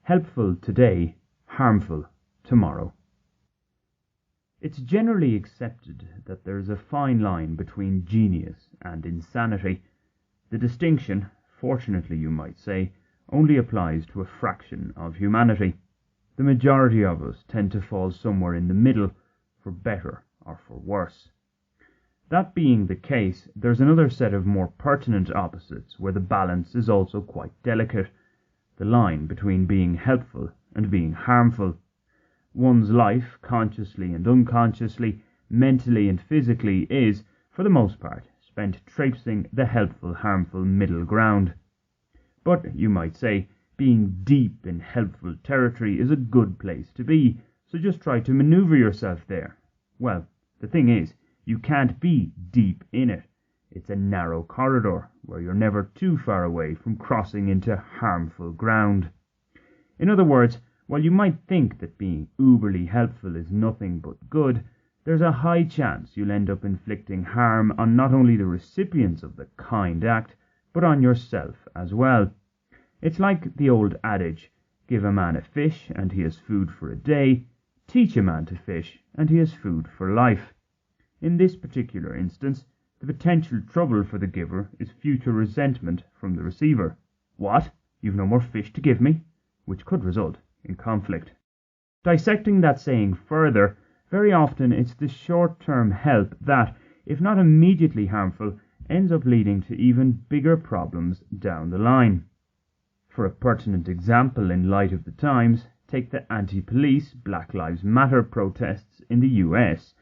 Helpful today, harmful tomorrow. It's generally accepted that there is a fine line between genius and insanity. The distinction, fortunately you might say, only applies to a fraction of humanity. The majority of us tend to fall somewhere in the middle, for better or for worse. That being the case, there's another set of more pertinent opposites where the balance is also quite delicate. The line between being helpful and being harmful. One's life, consciously and unconsciously, mentally and physically, is, for the most part, spent traipsing the helpful-harmful middle ground. But, you might say, being deep in helpful territory is a good place to be, so just try to maneuver yourself there. Well, the thing is, you can't be deep in it. It's a narrow corridor where you're never too far away from crossing into harmful ground. In other words, while you might think that being uberly helpful is nothing but good, there's a high chance you'll end up inflicting harm on not only the recipients of the kind act, but on yourself as well. It's like the old adage, give a man a fish and he has food for a day, teach a man to fish and he has food for life. In this particular instance, the potential trouble for the giver is future resentment from the receiver. What? You've no more fish to give me? Which could result in conflict. Dissecting that saying further, very often it's the short-term help that, if not immediately harmful, ends up leading to even bigger problems down the line. For a pertinent example in light of the times, take the anti-police Black Lives Matter protests in the US.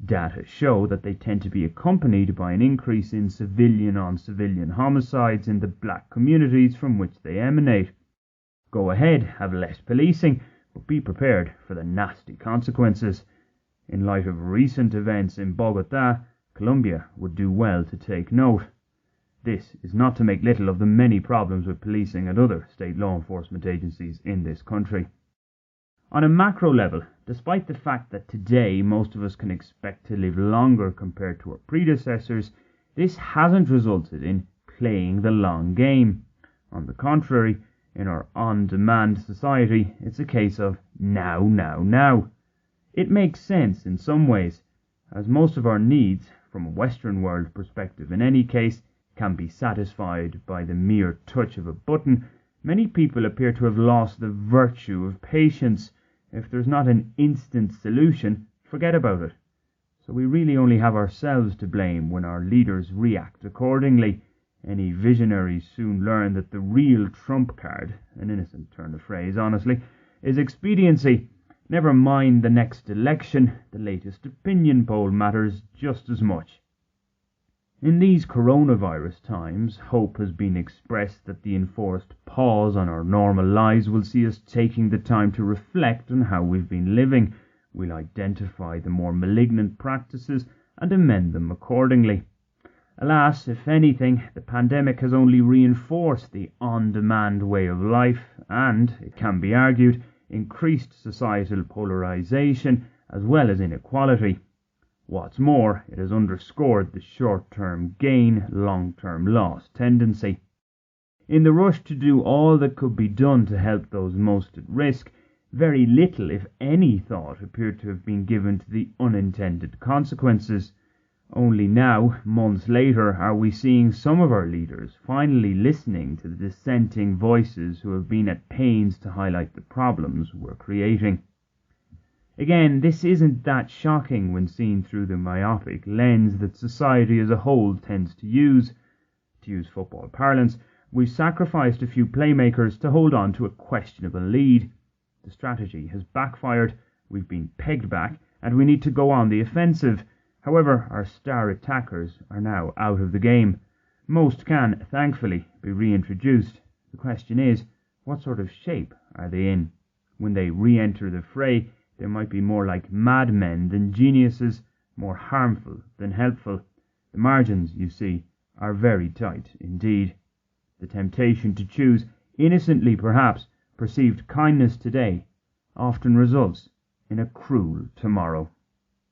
Data show that they tend to be accompanied by an increase in civilian-on-civilian homicides in the black communities from which they emanate. Go ahead, have less policing, but be prepared for the nasty consequences. In light of recent events in Bogota, Colombia would do well to take note. This is not to make little of the many problems with policing and other state law enforcement agencies in this country. On a macro level, despite the fact that today most of us can expect to live longer compared to our predecessors, this hasn't resulted in playing the long game. On the contrary, in our on-demand society, it's a case of now, now, now. It makes sense in some ways, as most of our needs, from a Western world perspective in any case, can be satisfied by the mere touch of a button. Many people appear to have lost the virtue of patience. If there's not an instant solution, forget about it. So we really only have ourselves to blame when our leaders react accordingly. Any visionaries soon learn that the real trump card, an innocent turn of phrase honestly, is expediency. Never mind the next election, the latest opinion poll matters just as much. In these coronavirus times, hope has been expressed that the enforced pause on our normal lives will see us taking the time to reflect on how we've been living. We'll identify the more malignant practices and amend them accordingly. Alas, if anything, the pandemic has only reinforced the on-demand way of life and, it can be argued, increased societal polarization as well as inequality. What's more, it has underscored the short-term gain, long-term loss tendency. In the rush to do all that could be done to help those most at risk, very little, if any, thought appeared to have been given to the unintended consequences. Only now, months later, are we seeing some of our leaders finally listening to the dissenting voices who have been at pains to highlight the problems we're creating. Again, this isn't that shocking when seen through the myopic lens that society as a whole tends to use. To use football parlance, we've sacrificed a few playmakers to hold on to a questionable lead. The strategy has backfired, we've been pegged back, and we need to go on the offensive. However, our star attackers are now out of the game. Most can, thankfully, be reintroduced. The question is, what sort of shape are they in? When they re-enter the fray, they might be more like madmen than geniuses, more harmful than helpful. The margins, you see, are very tight indeed. The temptation to choose, innocently perhaps, perceived kindness today often results in a cruel tomorrow.